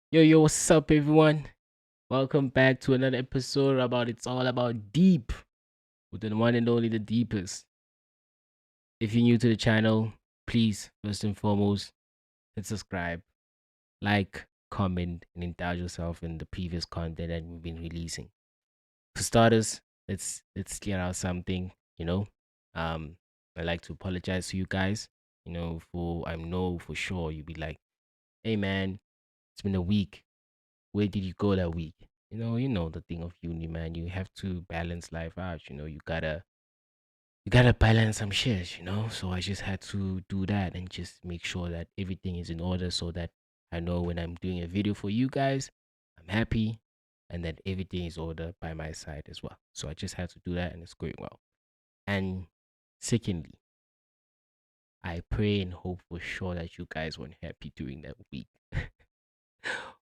Yo, what's up, everyone? Welcome back to another episode about It's All About Deep with the one and only the deepest. If you're new to the channel, please, first and foremost, hit subscribe, like, comment, and indulge yourself in the previous content that we've been releasing. For starters, let's clear out something, you know. Um, I'd like to apologize to you guys, for I know for sure you'll be like, hey man, it's been a week. Where did you go that week? You know the thing of uni, man. You have to balance life out. You gotta balance some shit. So I just had to do that and just make sure that everything is in order, so that I know when I'm doing a video for you guys, I'm happy, and that everything is ordered by my side as well. So I just had to do that, and it's going well. And secondly, I pray and hope for sure that you guys weren't happy during that week.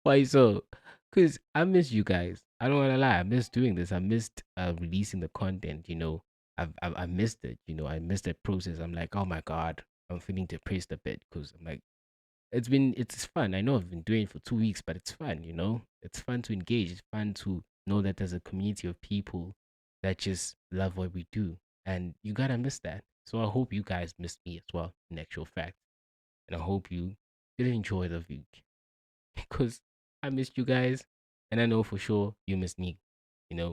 Why so? Because I miss you guys. I don't want to lie. I miss doing this. I missed releasing the content. I missed it. I missed that process. I'm like, oh my god, I'm feeling depressed a bit because I'm like, it's fun. I know I've been doing it for 2 weeks, but it's fun. It's fun to engage. It's fun to know that there's a community of people that just love what we do, and you gotta miss that. So I hope you guys missed me as well, in actual fact, and I hope you did enjoy the week because I missed you guys, and I know for sure you miss me. It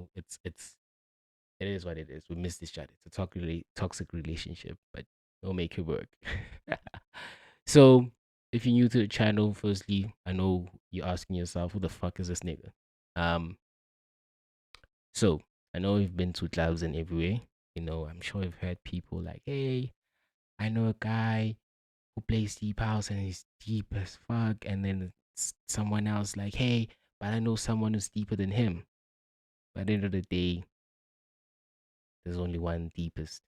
is what it is. We miss each other. It's a toxic relationship, but we'll make it work. So, if you're new to the channel, firstly, I know you're asking yourself, who the fuck is this nigga? Um, so I know you've been to clubs and everywhere. I'm sure you've heard people like, "Hey, I know a guy who plays deep house and he's deep as fuck," and then someone else like, "Hey, but I know someone who's deeper than him." But at the end of the day, there's only one deepest,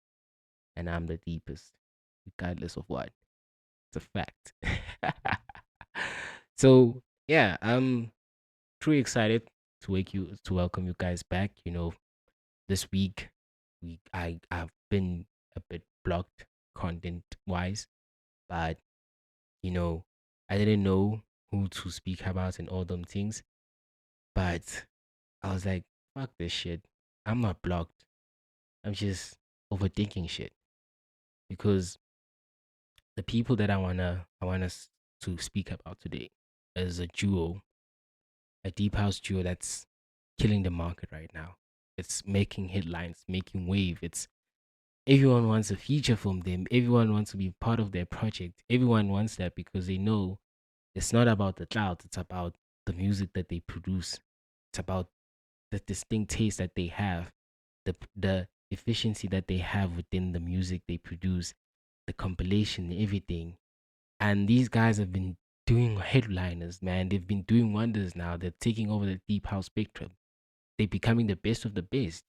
and I'm the deepest, regardless of what. It's a fact. So yeah, I'm truly excited to welcome you guys back. This week I've been a bit blocked content wise, but you know, I didn't know who to speak about and all them things. But I was like, fuck this shit. I'm not blocked. I'm just overthinking shit. Because the people that I want us to speak about today is a duo, a deep house duo that's killing the market right now. It's making headlines, making wave. It's Everyone wants a feature from them. Everyone wants to be part of their project. Everyone wants that because they know it's not about the cloud. It's about the music that they produce. It's about the distinct taste that they have, the efficiency that they have within the music they produce, the compilation, everything. And these guys have been doing headliners, man. They've been doing wonders now. They're taking over the deep house spectrum. They're becoming the best of the best.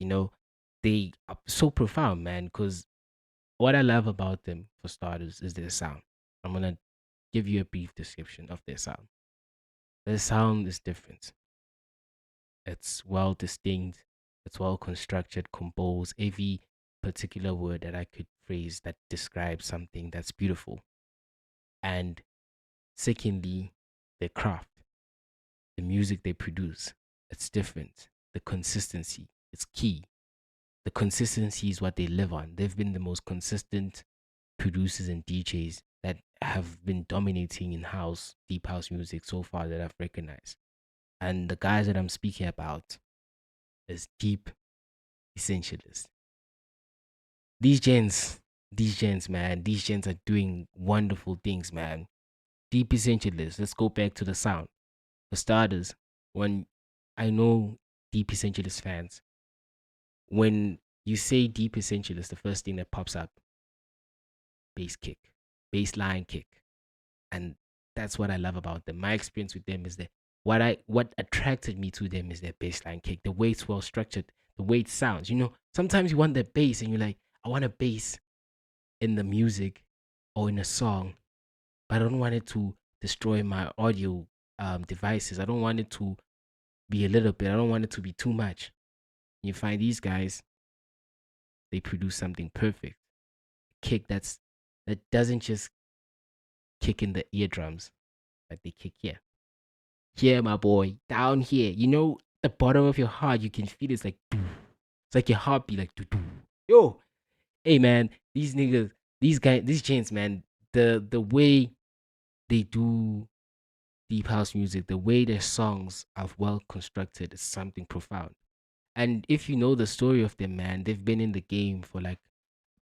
They are so profound, man. Because what I love about them, for starters, is their sound. I'm gonna give you a brief description of their sound. Their sound is different. It's well distinct. It's well constructed, composed. Every particular word that I could phrase that describes something that's beautiful. And secondly, their craft, the music they produce, it's different. The consistency, it's key. The consistency is what they live on. They've been the most consistent producers and DJs that have been dominating in house, deep house music so far that I've recognized. And the guys that I'm speaking about is Deep Essentialist. These gens, man, these gens are doing wonderful things, man. Deep Essentialist. Let's go back to the sound. For starters, when I know Deep Essentialist fans, when you say Deep Essentialist, the first thing that pops up, bass kick, bass line kick. And that's what I love about them. My experience with them is that what attracted me to them is their bassline kick, the way it's well structured, the way it sounds. Sometimes you want that bass and you're like, I want a bass in the music or in a song, but I don't want it to destroy my audio devices. I don't want it to be a little bit. I don't want it to be too much. You find these guys, they produce something perfect. Kick that doesn't just kick in the eardrums, like they kick here. Yeah, my boy, down here. The bottom of your heart, you can feel it's like, doo. It's like your heartbeat, like, doo, doo. Yo, hey, man, these niggas, these guys, these gents, man, the way they do deep house music, the way their songs are well constructed is something profound. And if you know the story of them, man, they've been in the game for like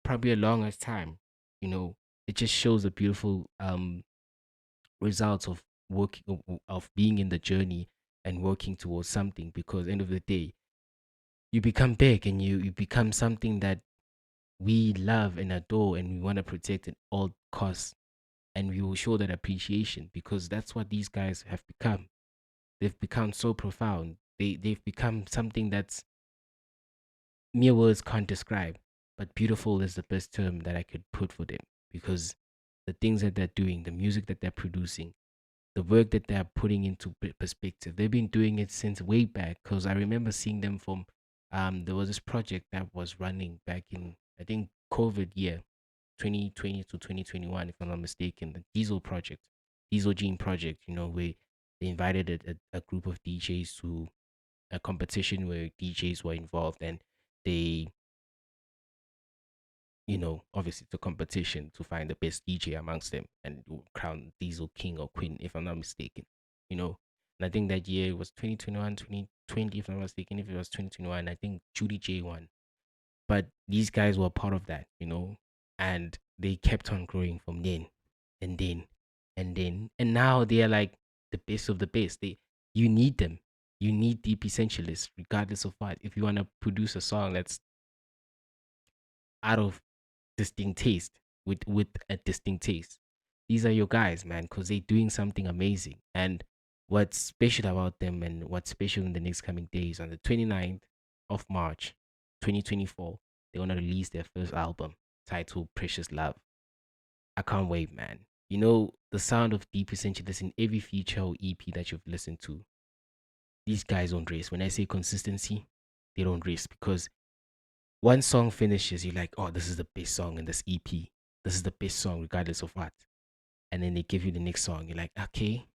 probably a longer time. You know, it just shows the beautiful results of working of being in the journey and working towards something. Because end of the day, you become big and you become something that we love and adore and we want to protect at all costs. And we will show that appreciation because that's what these guys have become. They've become so profound. They've become something that's mere words can't describe. But beautiful is the best term that I could put for them because the things that they're doing, the music that they're producing, the work that they're putting into perspective, they've been doing it since way back. Because I remember seeing them from, there was this project that was running back in, I think, COVID year, 2020 to 2021, if I'm not mistaken, the Diesel project, Diesel Gene project, where they invited a group of DJs to a competition where DJs were involved and they, obviously the competition to find the best DJ amongst them and crown Diesel King or Queen, if I'm not mistaken, you know. And I think that year was 2021, 2020, if I'm not mistaken. If it was 2021, I think Judy J won. But these guys were part of that, and they kept on growing from then and then and now they are like the best of the best. You need them. You need deep essentialists, regardless of what. If you want to produce a song that's out of distinct taste with a distinct taste, these are your guys, man, because they're doing something amazing. And what's special about them and what's special in the next coming days, on the 29th of March 2024, they're gonna release their first album titled Precious Love. I can't wait, man. The sound of Deep Essentialists in every feature or EP that you've listened to, these guys don't race. When I say consistency, they don't race because one song finishes, you're like, oh, this is the best song in this EP. This is the best song, regardless of what. And then they give you the next song. You're like, okay.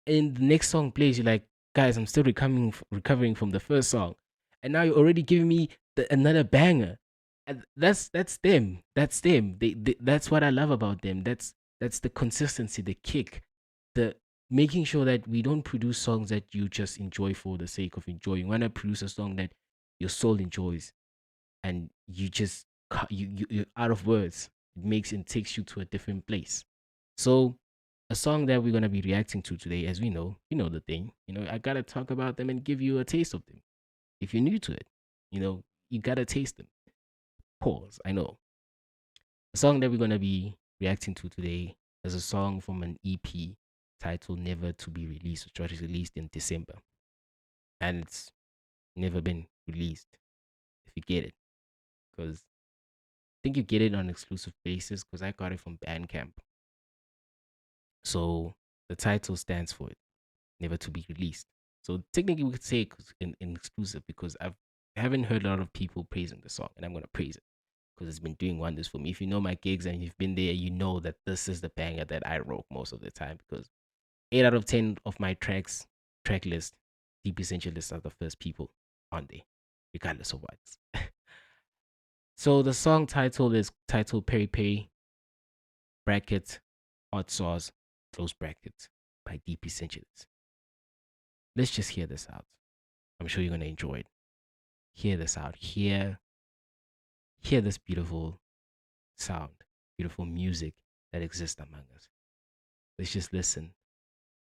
And the next song plays, you're like, guys, I'm still recovering from the first song. And now you're already giving me another banger. And that's them. That's them. That's what I love about them. That's the consistency, the kick, the making sure that we don't produce songs that you just enjoy for the sake of enjoying. When I produce a song that your soul enjoys, and you just you're out of words. It makes and takes you to a different place. So a song that we're gonna be reacting to today, as we know, the thing. I gotta talk about them and give you a taste of them. If you're new to it, you gotta taste them. Pause. I know. The song that we're gonna be reacting to today is a song from an EP titled "Never to Be Released," which was released in December, and it's never been released. If you get it, because think you get it on exclusive basis because I got it from Bandcamp. So the title stands for it, never to be released. So technically, we could say it's in exclusive because I haven't heard a lot of people praising the song, and I'm gonna praise it because it's been doing wonders for me. If you know my gigs and you've been there, you know that this is the banger that I wrote most of the time because 8 out of 10 of my track list, Deep Essentialists are the first people on there, regardless of what. So the song title is titled Peri Peri, bracket, hot sauce, close brackets, by Deep Essentials. Let's just hear this out. I'm sure you're gonna enjoy it. Hear this out. Hear this beautiful sound, beautiful music that exists among us. Let's just listen.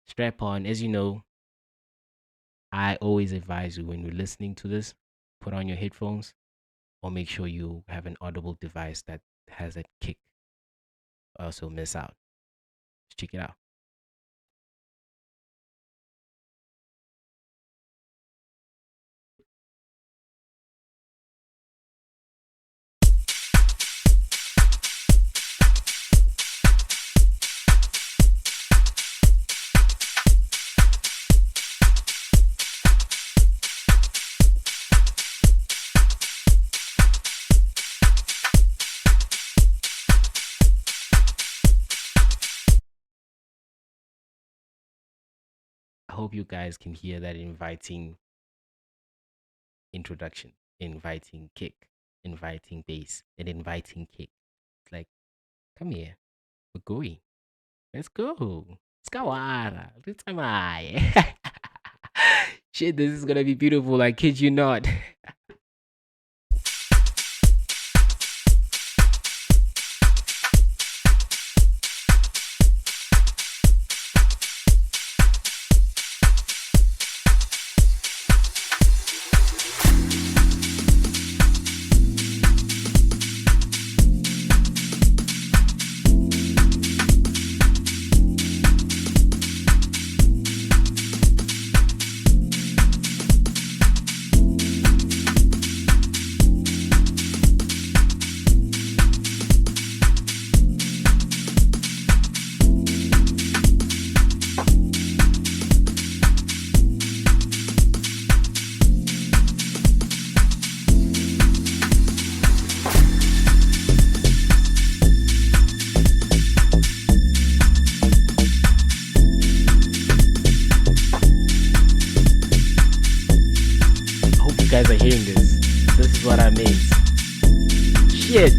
Strap on. As you know, I always advise you when you're listening to this, put on your headphones or make sure you have an audible device that has that kick or else you'll miss out. Let's check it out. I hope you guys can hear that inviting introduction, inviting kick, inviting bass, and inviting kick. It's like, come here, we're going. Let's go. Skawara. Let's am I. Shit, this is gonna be beautiful. I kid you not. I hope you guys are hearing this. This is what I mean. Shit.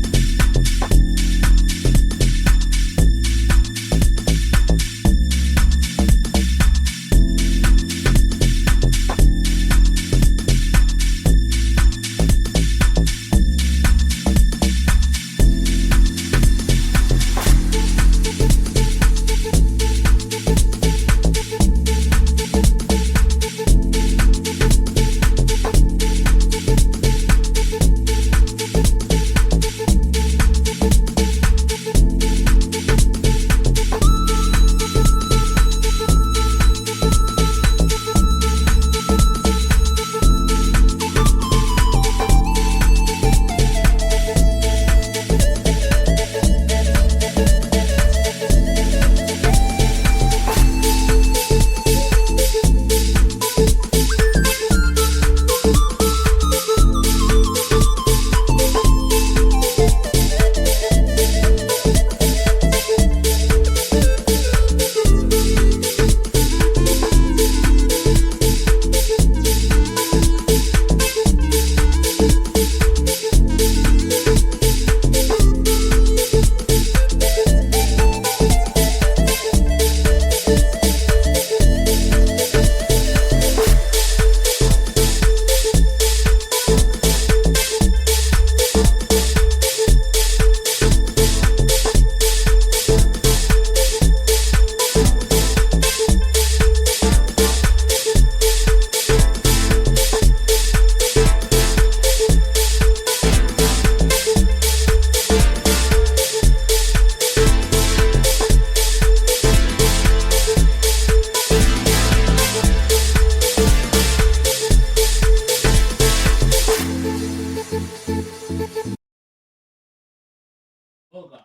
Oh god.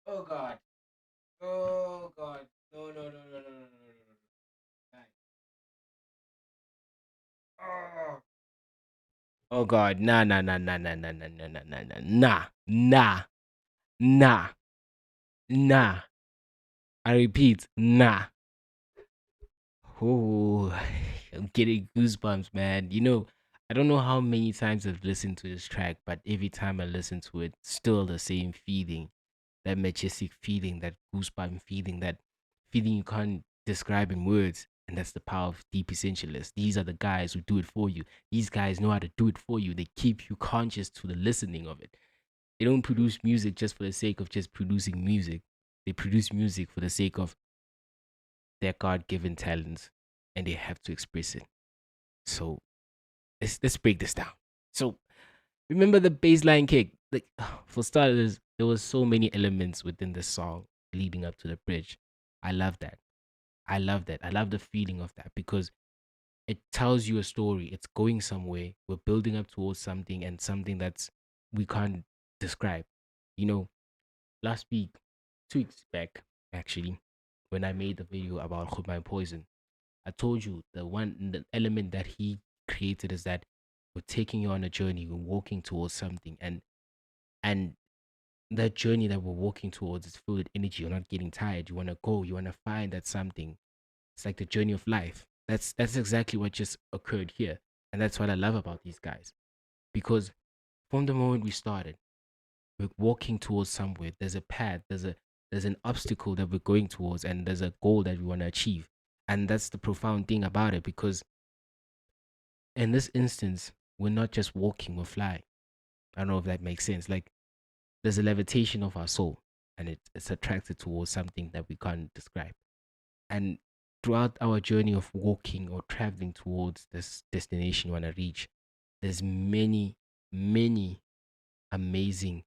Oh god. Oh god. No, no, no, no, no, no, no, no, no, no. Guys. Oh. Oh god. Nah, nah, nah, nah, nah, nah, nah, nah, nah, nah, nah, nah, nah, nah, nah. I repeat, nah. Oh, I'm getting goosebumps, man. I don't know how many times I've listened to this track, but every time I listen to it, still the same feeling, that majestic feeling, that goosebump feeling, that feeling you can't describe in words. And that's the power of Deep Essentialists. These are the guys who do it for you. These guys know how to do it for you. They keep you conscious to the listening of it. They don't produce music just for the sake of just producing music. They produce music for the sake of their God given talents, and they have to express it. So let's break this down. So remember the baseline kick. Like for starters, there was so many elements within the song leading up to the bridge. I love that. I love that. I love the feeling of that because it tells you a story. It's going somewhere. We're building up towards something and something that's we can't describe. You know, last week, 2 weeks back, actually, when I made the video about Khutbah and Poison, I told you the element that he created is that we're taking you on a journey, we're walking towards something, and that journey that we're walking towards is filled with energy. You're not getting tired. You want to go. You want to find that something. It's like the journey of life. That's exactly what just occurred here. And that's what I love about these guys. Because from the moment we started, we're walking towards somewhere. There's a path, there's an obstacle that we're going towards, and there's a goal that we want to achieve. And that's the profound thing about it, because in this instance, we're not just walking, we're flying. I don't know if that makes sense. Like there's a levitation of our soul, and it's attracted towards something that we can't describe. And throughout our journey of walking or traveling towards this destination we want to reach, there's many, many amazing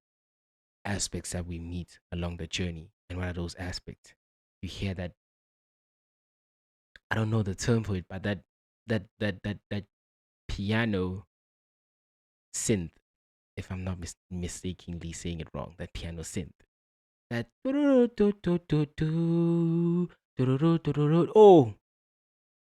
aspects that we meet along the journey. And one of those aspects, you hear that, I don't know the term for it, but that piano synth, if I'm not mistakenly saying it wrong, that piano synth. That oh,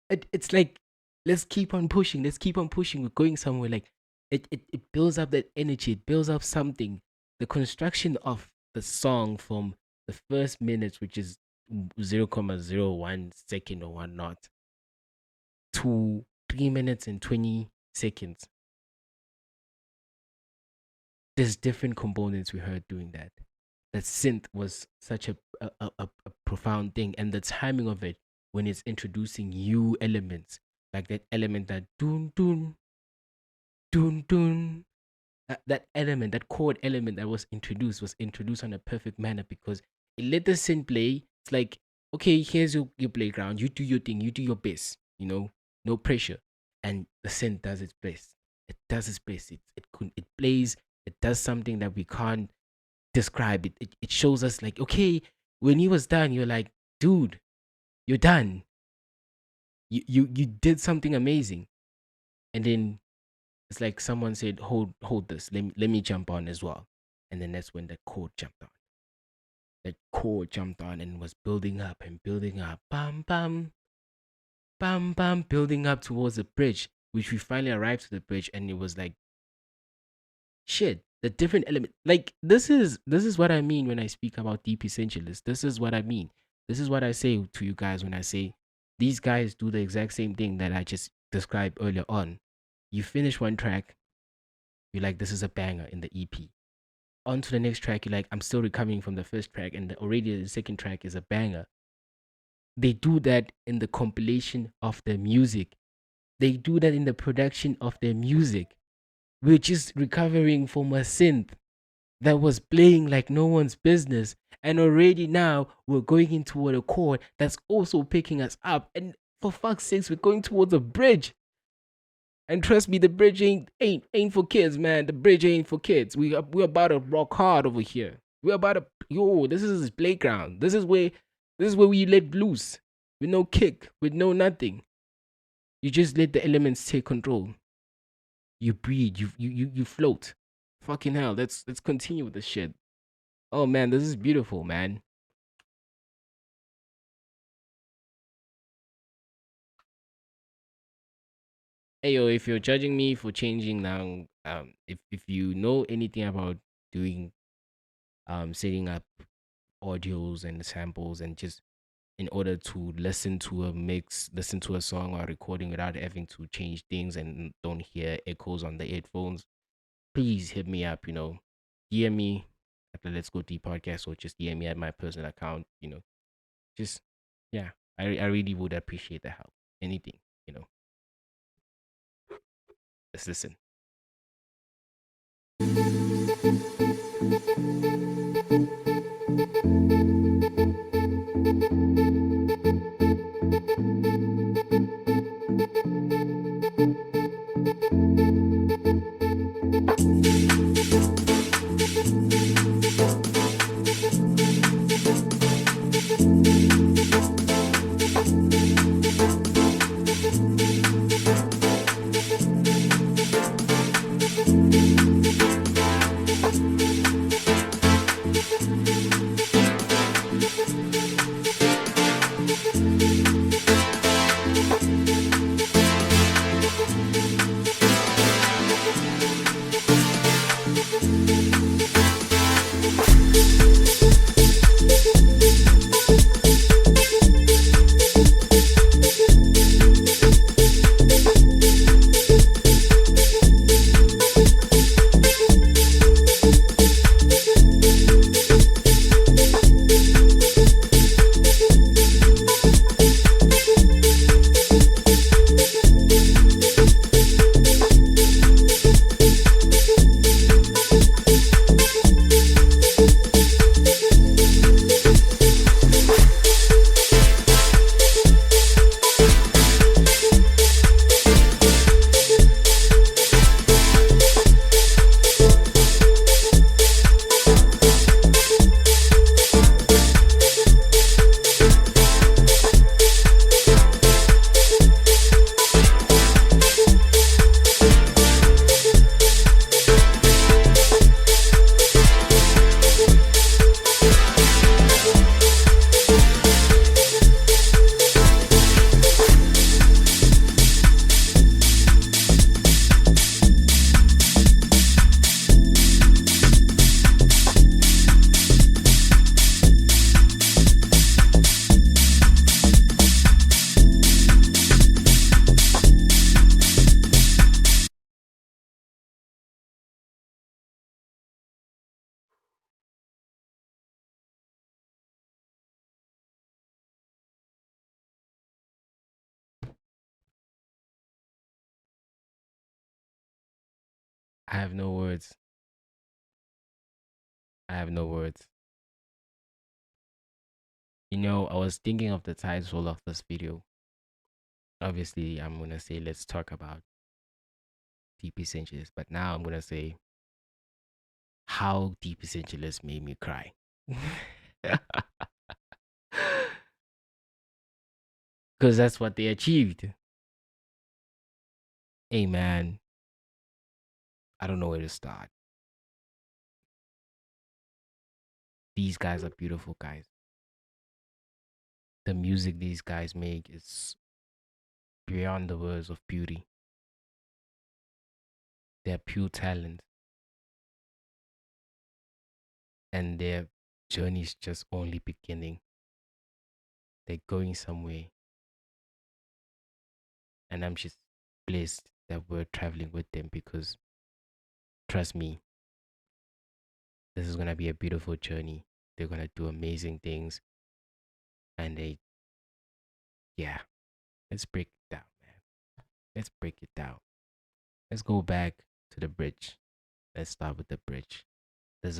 it's like, let's keep on pushing, let's keep on pushing. We're going somewhere. Like it builds up that energy, it builds up something. The construction of the song from the first minutes, which is 0.01 second or whatnot, to 3 minutes and 20 seconds. There's different components we heard doing that. That synth was such a profound thing, and the timing of it when it's introducing new elements, like that element that dun dun dun dun, that element, that chord element that was introduced on a perfect manner, because it let the synth play. It's like, okay, here's your playground. You do your thing. You do your best. No pressure. And the synth does its best. It does its best. It plays. It does something that we can't describe. It shows us like, okay, when he was done, you're like, dude, you're done. You did something amazing. And then it's like someone said, hold this. Let me jump on as well. And then that's when the chord jumped on. That chord jumped on and was building up and building up. Bam bam bam bam, building up towards the bridge, which we finally arrived to the bridge, and it was like, shit, the different element. Like this is what I mean when I speak about deep essentialists. This is what I mean. This is what I say to you guys when I say these guys do the exact same thing that I just described earlier on. You finish one track, you're like, this is a banger in the EP. On to the next track, you're like, I'm still recovering from the first track, and already the second track is a banger. They do that in the compilation of their music. They do that in the production of their music. We're just recovering from a synth that was playing like no one's business. And already now we're going into a chord that's also picking us up. And for fuck's sakes, we're going towards a bridge. And trust me, the bridge ain't for kids, man. The bridge ain't for kids. We're about to rock hard over here. We're about to, this is his playground. This is where we let loose. With no kick, with no nothing. You just let the elements take control. You breathe, you float. Fucking hell, let's continue with this shit. Oh man, this is beautiful, man. Hey yo, if you're judging me for changing now, if you know anything about doing setting up audios and samples, and just in order to listen to a mix, listen to a song or recording without having to change things and don't hear echoes on the headphones, please hit me up, DM me at the Let's Go Deep podcast, or just DM me at my personal account, just, yeah, I really would appreciate the help. Anything, let's listen. I have no words. I have no words. I was thinking of the title of this video. Obviously, I'm gonna say let's talk about deep essentialists, but now I'm gonna say how deep essentialists made me cry. Because that's what they achieved. Hey man, I don't know where to start. These guys are beautiful guys. The music these guys make is beyond the words of beauty. They're pure talent, and their journey is just only beginning. They're going somewhere, and I'm just blessed that we're traveling with them because trust me, this is gonna be a beautiful journey. They're gonna do amazing things, and yeah, let's break it down, man. Let's break it down. Let's go back to the bridge. Let's start with the bridge. There's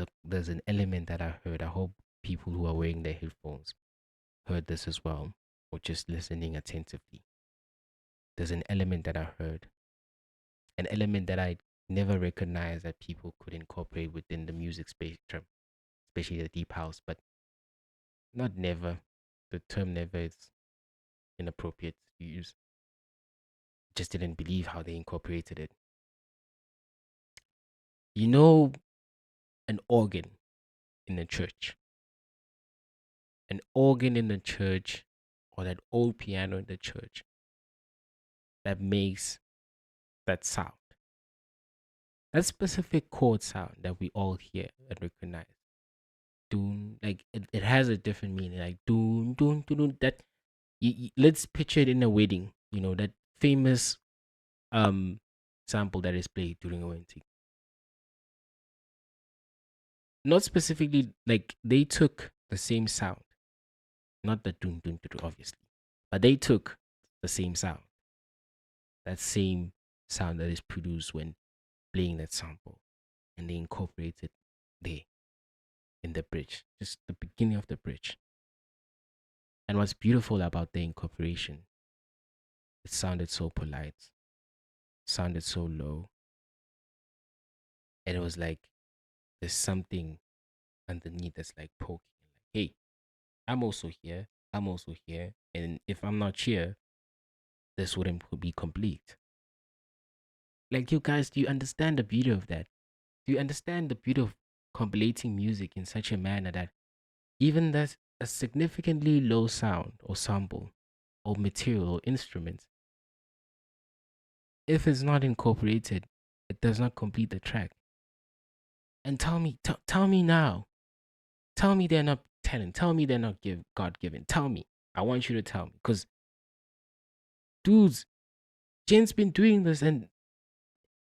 an element that I heard. I hope people who are wearing their headphones heard this as well, or just listening attentively. There's an element that I heard, an element that I never recognized that people could incorporate within the music spectrum, especially the deep house, but not never. The term never is inappropriate to use. Just didn't believe how they incorporated it. You know, an organ in a church, an organ in the church, or that old piano in the church that makes that sound, that specific chord sound that we all hear and recognize. Doom, like it has a different meaning, like doom, doom, doom, doom. That let's picture it in a wedding. That famous um sample that is played during a wedding. Not specifically like they took the same sound, not the doom, doom, doom, obviously, but they took the same sound, that same sound that is produced when playing that sample, and they incorporated there in the bridge, just the beginning of the bridge. And what's beautiful about the incorporation, it sounded so polite, sounded so low, and it was like there's something underneath that's like poking, like, hey, I'm also here, I'm also here, and if I'm not here, this wouldn't be complete. Like, you guys, do you understand the beauty of that? Do you understand the beauty of compilating music in such a manner that even that's a significantly low sound or sample or material or instrument, if it's not incorporated, it does not complete the track? And tell me now. Tell me they're not talent. Tell me they're not God given. Tell me. I want you to tell me. Because, dudes, Jane's been doing this and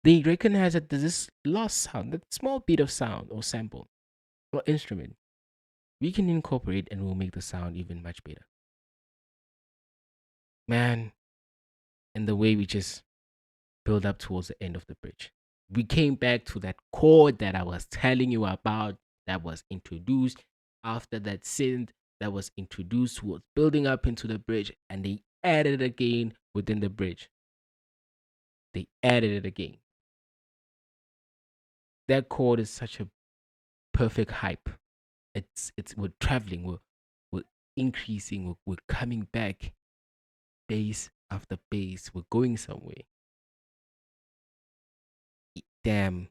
they recognize that there's this lost sound, that small bit of sound or sample or instrument. We can incorporate and we'll make the sound even much better. Man, and the way we just build up towards the end of the bridge. We came back to that chord that I was telling you about that was introduced after that synth that was introduced towards building up into the bridge, and they added it again within the bridge. They added it again. That chord is such a perfect hype. It's we're traveling, we're increasing, we're coming back, base after base, we're going somewhere. Damn,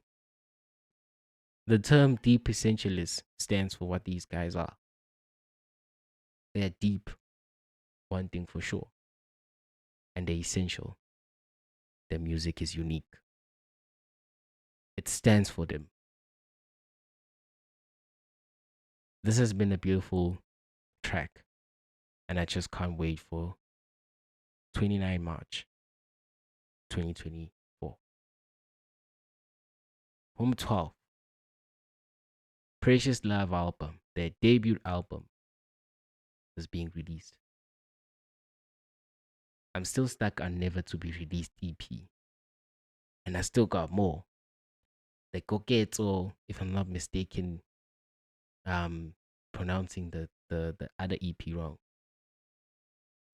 the term deep essentialist stands for what these guys are. They're deep, one thing for sure, and they're essential. Their music is unique. It stands for them. This has been a beautiful track, and I just can't wait for 29 March 2024. Home 12, Precious Love album, their debut album, is being released. I'm still stuck on Never to Be Released EP, and I still got more. the Koketso, if I'm not mistaken, pronouncing the other EP wrong.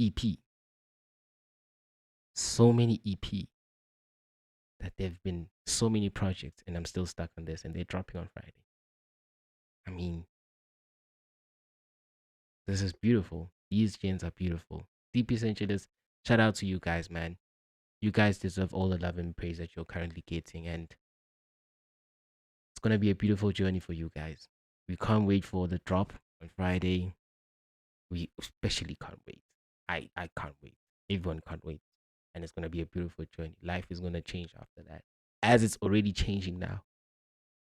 EP. So many EP that there've been so many projects and I'm still stuck on this and they're dropping on Friday. I mean, this is beautiful. These gens are beautiful. DP Essentialist, shout out to you guys, man. You guys deserve all the love and praise that you're currently getting, and it's gonna be a beautiful journey for you guys. We can't wait for the drop on Friday. We especially can't wait. I can't wait. Everyone can't wait. And it's gonna be a beautiful journey. Life is gonna change after that. As it's already changing now.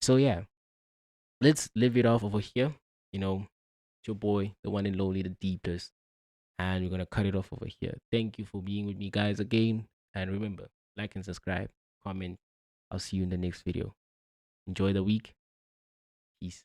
So yeah, let's live it off over here. You know, it's your boy, the one and lonely, the deepest. And we're gonna cut it off over here. Thank you for being with me guys again. And remember, like and subscribe, comment. I'll see you in the next video. Enjoy the week. Peace.